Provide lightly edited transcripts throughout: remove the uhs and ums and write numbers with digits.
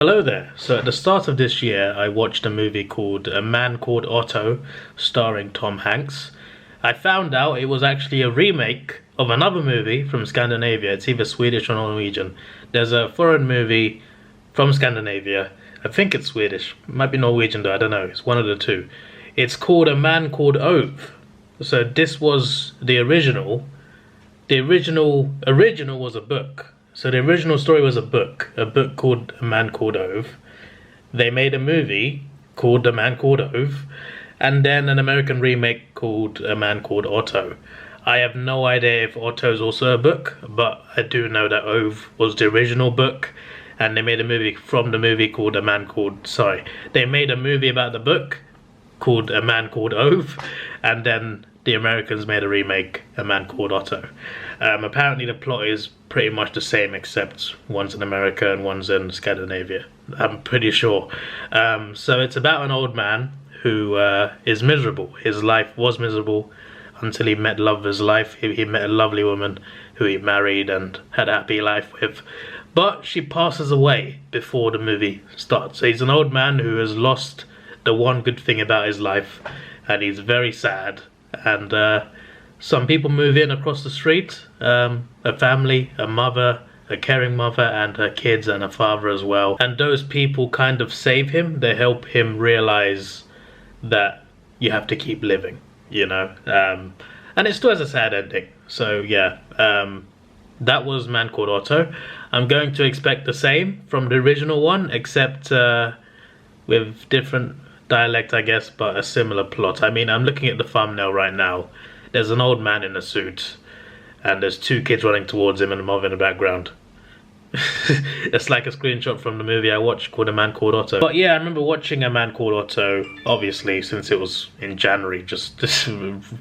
Hello there. So at the start of this year, I watched a movie called A Man Called Otto, starring Tom Hanks. I found out it was actually a remake of another movie from Scandinavia. It's either Swedish or Norwegian. There's a foreign movie from Scandinavia. I think it's Swedish. It might be Norwegian though, I don't know. It's one of the two. It's called A Man Called Ove. So this was the original. The original was a book. So the original story was a book called A Man Called Ove. They made a movie called A Man Called Ove, and then an American remake called A Man Called Otto. I have no idea if Otto is also a book, but I do know that Ove was the original book, and they made a movie from the movie called A Man Called... Sorry, they made a movie about the book called A Man Called Ove, and then the Americans made a remake, A Man Called Otto. Apparently the plot is pretty much the same, except one's in America and one's in Scandinavia. I'm pretty sure. So it's about an old man who is miserable. His life was miserable until he met love of his life. He met a lovely woman who he married and had a happy life with. But she passes away before the movie starts. So he's an old man who has lost the one good thing about his life, and he's very sad. And some people move in across the street, a family, a mother, a caring mother, and her kids, and a father as well. And those people kind of save him. They help him realize that you have to keep living, you know. And it still has a sad ending. So yeah, that was Man Called Otto. I'm going to expect the same from the original one, except with different dialect, I guess, but a similar plot. I mean, I'm looking at the thumbnail right now. There's an old man in a suit, and there's two kids running towards him and a mother in the background. It's like a screenshot from the movie I watched called A Man Called Otto. But yeah, I remember watching A Man Called Otto, obviously, since it was in January, just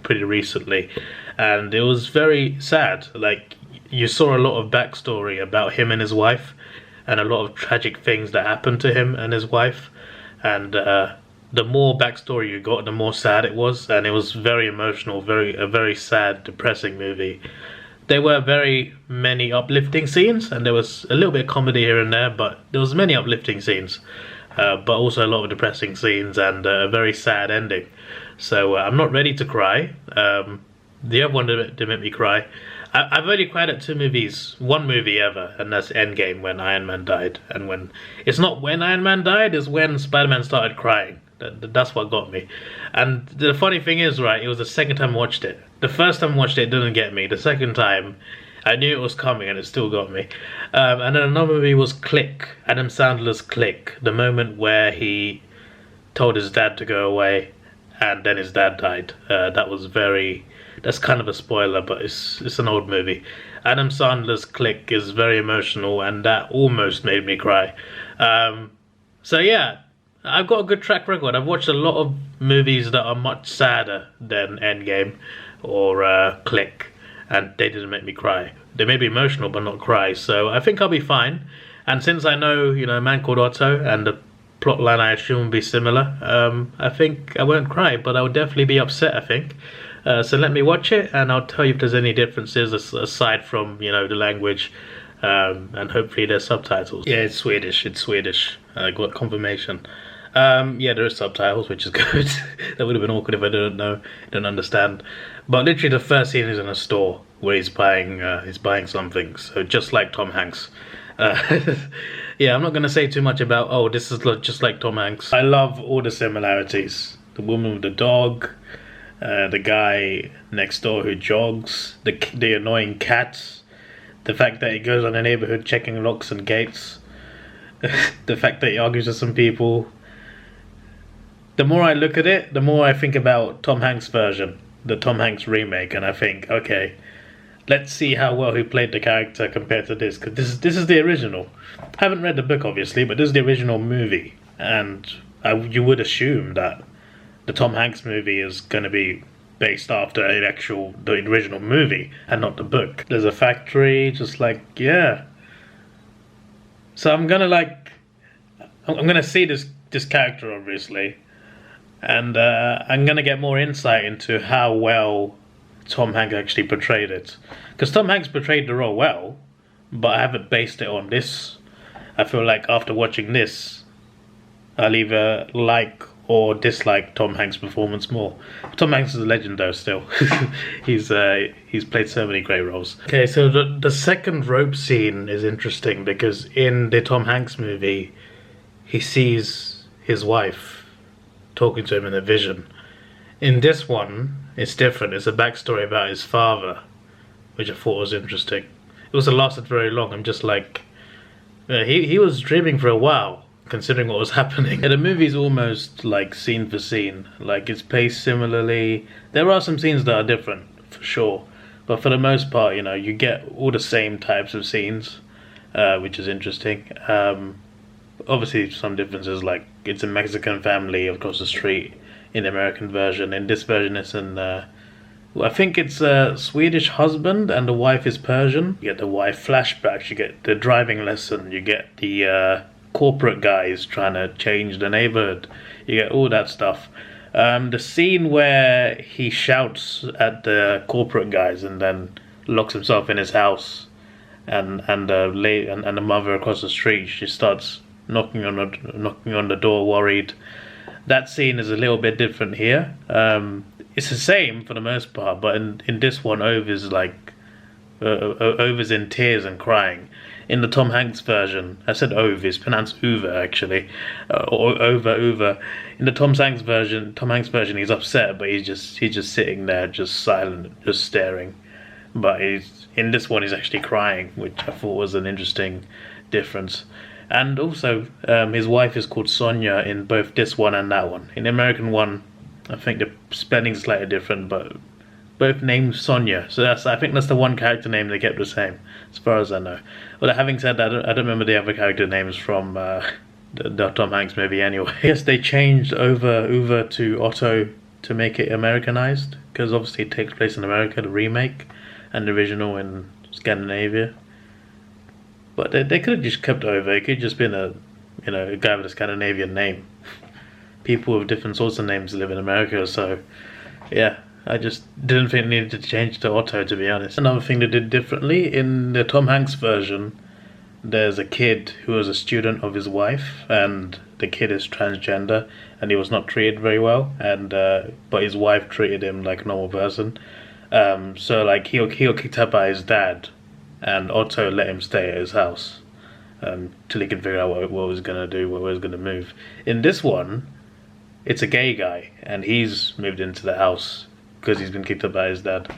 pretty recently. And it was very sad. Like, you saw a lot of backstory about him and his wife, and a lot of tragic things that happened to him and his wife. And the more backstory you got, the more sad it was, and it was very emotional, a very sad, depressing movie. There were very many uplifting scenes, and there was a little bit of comedy here and there, but there was many uplifting scenes, but also a lot of depressing scenes and a very sad ending. So I'm not ready to cry. The other one didn't make me cry. I've only cried at one movie ever, and that's Endgame, when Iron Man died. And when it's not when Iron Man died, it's when Spider-Man started crying. That's what got me. And the funny thing is, right, it was the second time I watched it. The first time I watched it didn't get me. The second time, I knew it was coming and it still got me. And then another movie was Click, Adam Sandler's Click. The moment where he told his dad to go away and then his dad died. That's kind of a spoiler, but it's an old movie. Adam Sandler's Click is very emotional, and that almost made me cry. So yeah, I've got a good track record. I've watched a lot of movies that are much sadder than Endgame or Click, and they didn't make me cry. They may be emotional, but not cry. So I think I'll be fine. And since I know, A Man Called Otto, and the plotline I assume will be similar, I think I won't cry, but I will definitely be upset, I think. So let me watch it, and I'll tell you if there's any differences aside from, the language. And hopefully there's subtitles. Yeah, it's Swedish. I got confirmation. Yeah, there are subtitles, which is good. That would have been awkward if I didn't understand. But literally the first scene is in a store where he's buying something. So just like Tom Hanks. Yeah, I'm not going to say too much about, this is just like Tom Hanks. I love all the similarities. The woman with the dog, the guy next door who jogs, the annoying cats, the fact that he goes on the neighborhood checking locks and gates, the fact that he argues with some people. The more I look at it, the more I think about Tom Hanks' version, the Tom Hanks remake, and I think, okay, let's see how well he played the character compared to this, because this is the original. I haven't read the book, obviously, but this is the original movie, and you would assume that the Tom Hanks movie is going to be based after the original movie, and not the book. There's a factory, just like, yeah. So I'm gonna see this character, obviously, and I'm gonna get more insight into how well Tom Hanks actually portrayed it, because Tom Hanks portrayed the role well, but I haven't based it on this I feel like after watching this, I'll either like or dislike Tom Hanks' performance more. Tom Hanks is a legend though still. He's played so many great roles. Okay, so the second rope scene is interesting because in the Tom Hanks movie, he sees his wife talking to him in a vision. In this one, it's different. It's a backstory about his father, which I thought was interesting. It wasn't lasted very long. I'm just like, he was dreaming for a while, considering what was happening. The movie's almost like scene for scene. Like it's paced similarly. There are some scenes that are different, for sure. But for the most part, you know, you get all the same types of scenes, which is interesting. Obviously some differences, like it's a Mexican family across the street in the American version. In this version it's I think it's a Swedish husband and the wife is Persian. You get the wife flashbacks, you get the driving lesson, you get the corporate guys trying to change the neighborhood, you get all that stuff. The scene where he shouts at the corporate guys and then locks himself in his house, and the mother across the street, she starts knocking on the door worried. That scene is a little bit different here. It's the same for the most part, but in this one, Ove's like Ove's in tears and crying. In the Tom Hanks version, I said Ove, it's pronounced Uwe actually, or Uwe. In the Tom Hanks version, he's upset, but he's just sitting there, just silent, just staring. But in this one, he's actually crying, which I thought was an interesting difference. And also, his wife is called Sonia in both this one and that one. In the American one, I think the spelling's slightly different, but both named Sonia. So I think that's the one character name they kept the same, as far as I know. Well, having said that, I don't remember the other character names from the Tom Hanks movie anyway. I guess they changed Uwe to Otto to make it Americanized, because obviously it takes place in America, the remake, and the original in Scandinavia. But they could have just kept Ove. It could have just been a guy with a Scandinavian name. People with different sorts of names live in America, so yeah, I just didn't think it needed to change to Otto, to be honest. Another thing they did differently, in the Tom Hanks version, there's a kid who was a student of his wife, and the kid is transgender, and he was not treated very well, and but his wife treated him like a normal person. So like he got kicked out by his dad, and Otto let him stay at his house till he could figure out what he was going to do, where he was going to move. In this one, it's a gay guy, and he's moved into the house because he's been kicked out by his dad.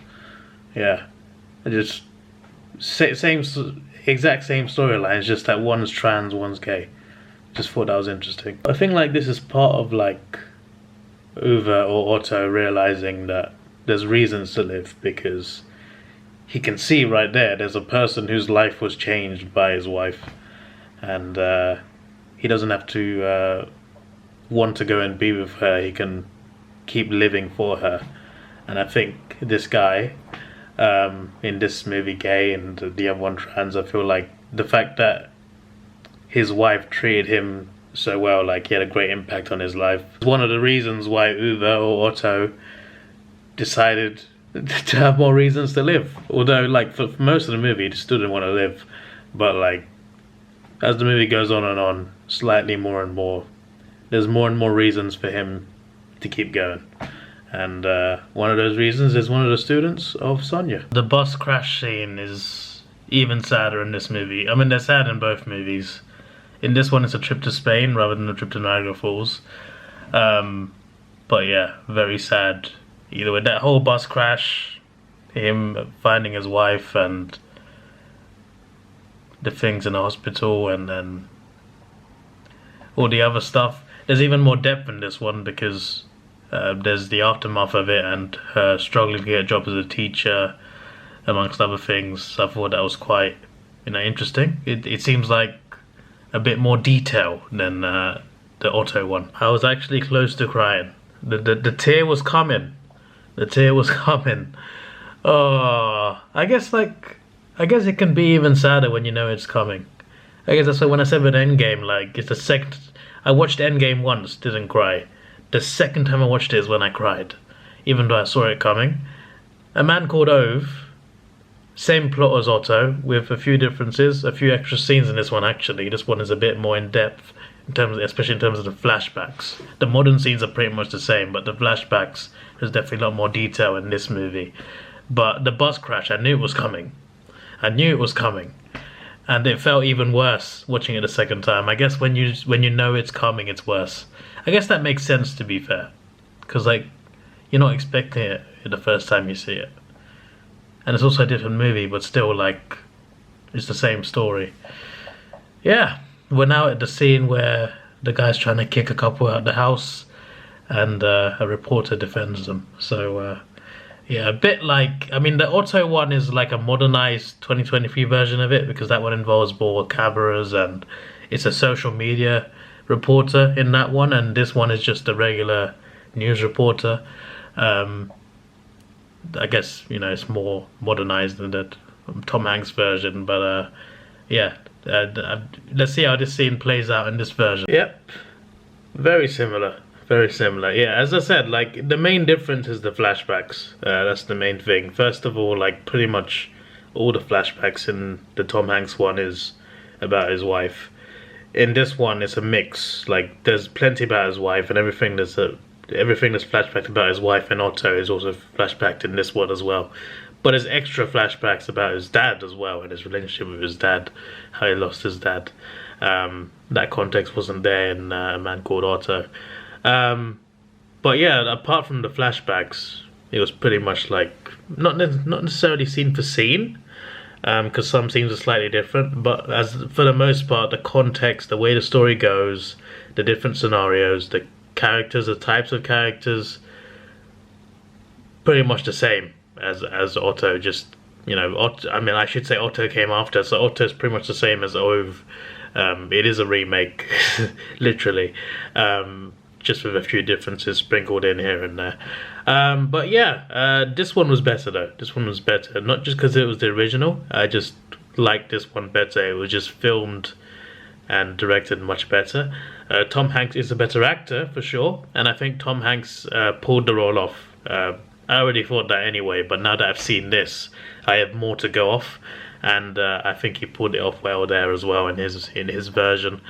Yeah, just exact same storylines, just that one's trans, one's gay. Just thought that was interesting. I think like this is part of like Uwe or Otto realizing that there's reasons to live, because he can see right there's a person whose life was changed by his wife, and he doesn't have to want to go and be with her. He can keep living for her. And I think this guy in this movie, gay, and the other one trans, I feel like the fact that his wife treated him so well, like he had a great impact on his life, is one of the reasons why Uwe or Otto decided to have more reasons to live. Although like for most of the movie he still didn't want to live, but like as the movie goes on and on, slightly more and more, there's more and more reasons for him to keep going. And one of those reasons is one of the students of Sonia. The bus crash scene is even sadder in this movie. I mean, they're sad in both movies. In this one it's a trip to Spain rather than a trip to Niagara Falls. But yeah, very sad. Either way, that whole bus crash, him finding his wife, and the things in the hospital, and then all the other stuff. There's even more depth in this one because there's the aftermath of it and her struggling to get a job as a teacher, amongst other things. So I thought that was quite, interesting. It seems like a bit more detail than the Otto one. I was actually close to crying. The tear was coming. The tear was coming. Oh, I guess it can be even sadder when you know it's coming. I guess that's why when I said with Endgame, like it's the second I watched Endgame once, didn't cry. The second time I watched it is when I cried, even though I saw it coming. A Man Called Ove, same plot as Otto with a few differences, a few extra scenes in this one. Actually, this one is a bit more in depth in terms, especially in terms of the flashbacks. The modern scenes are pretty much the same, but the flashbacks, there's definitely a lot more detail in this movie. But the bus crash, I knew it was coming. I knew it was coming, and it felt even worse watching it a second time. I guess when you know it's coming, it's worse. I guess that makes sense, to be fair, because like you're not expecting it the first time you see it, and it's also a different movie, but still like it's the same story. Yeah, we're now at the scene where the guy's trying to kick a couple out of the house, and a reporter defends them. So. Yeah, a bit like, I mean, the Otto one is like a modernized 2023 version of it, because that one involves more cameras and it's a social media reporter in that one, and this one is just a regular news reporter. I guess, you know, it's more modernized than the Tom Hanks version, but yeah, let's see how this scene plays out in this version. Yep, very similar. Very similar, yeah. As I said, like the main difference is the flashbacks. That's the main thing. First of all, like pretty much all the flashbacks in the Tom Hanks one is about his wife. In this one, it's a mix. Like there's plenty about his wife, and everything that's flashbacked about his wife in Otto is also flashbacked in this one as well. But there's extra flashbacks about his dad as well, and his relationship with his dad, how he lost his dad. That context wasn't there in A Man Called Otto. But yeah, apart from the flashbacks, it was pretty much like not necessarily scene for scene, because some scenes are slightly different. But as for the most part, the context, the way the story goes, the different scenarios, the characters, the types of characters, pretty much the same as Otto. Just, you know, I mean, I should say Otto came after, so Otto is pretty much the same as Ove. It is a remake, literally. Just with a few differences sprinkled in here and there. But yeah, this one was better though. This one was better. Not just because it was the original. I just liked this one better. It was just filmed and directed much better. Tom Hanks is a better actor, for sure. And I think Tom Hanks pulled the role off. I already thought that anyway, but now that I've seen this, I have more to go off. And I think he pulled it off well there as well in his version.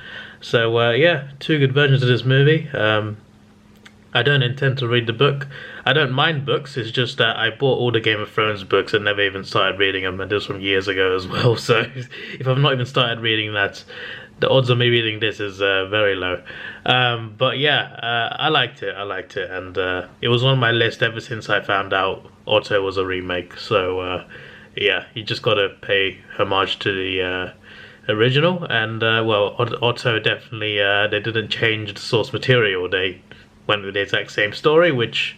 So yeah, two good versions of this movie. I don't intend to read the book. I don't mind books. It's just that I bought all the Game of Thrones books and never even started reading them, and this from years ago as well. So if I've not even started reading that, the odds of me reading this is very low. But yeah, I liked it. And it was on my list ever since I found out Otto was a remake. So yeah, you just got to pay homage to the original. And well, Otto definitely, they didn't change the source material. They went with the exact same story, which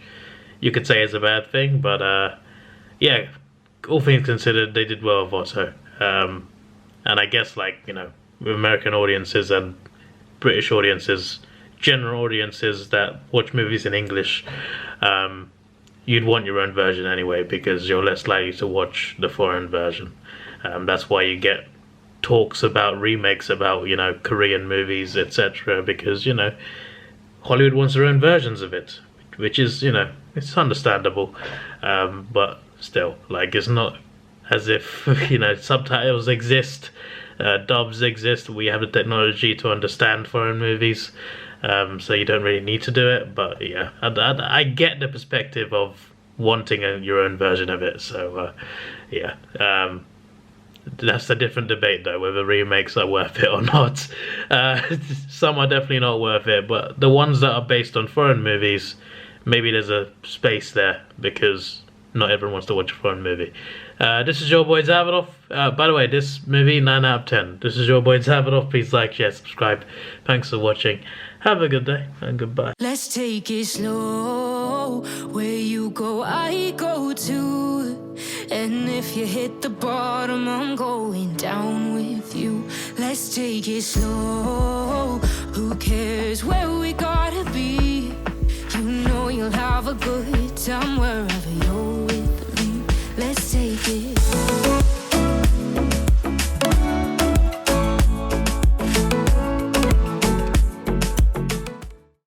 you could say is a bad thing. But yeah, all things considered, they did well with Otto. And I guess, like, you know, with American audiences and British audiences, general audiences that watch movies in English, you'd want your own version anyway, because you're less likely to watch the foreign version. That's why you get talks about remakes about, you know, Korean movies, etc., because, you know, Hollywood wants their own versions of it, which is, you know, it's understandable. But still, like, it's not as if, you know, subtitles exist, dubs exist, we have the technology to understand foreign movies. So you don't really need to do it, but yeah, I get the perspective of wanting your own version of it. So yeah, that's a different debate though, whether remakes are worth it or not. Some are definitely not worth it, but the ones that are based on foreign movies, maybe there's a space there, because not everyone wants to watch a foreign movie. This is your boy Davidoff. By the way, this movie, 9 out of 10. This is your boy Davidoff. Please like, share, subscribe. Thanks for watching. Have a good day and goodbye. Let's take it slow. Where you go, I go too. And if you hit the bottom, I'm going down with you. Let's take it slow. Who cares where we gotta be? You know you'll have a good time wherever you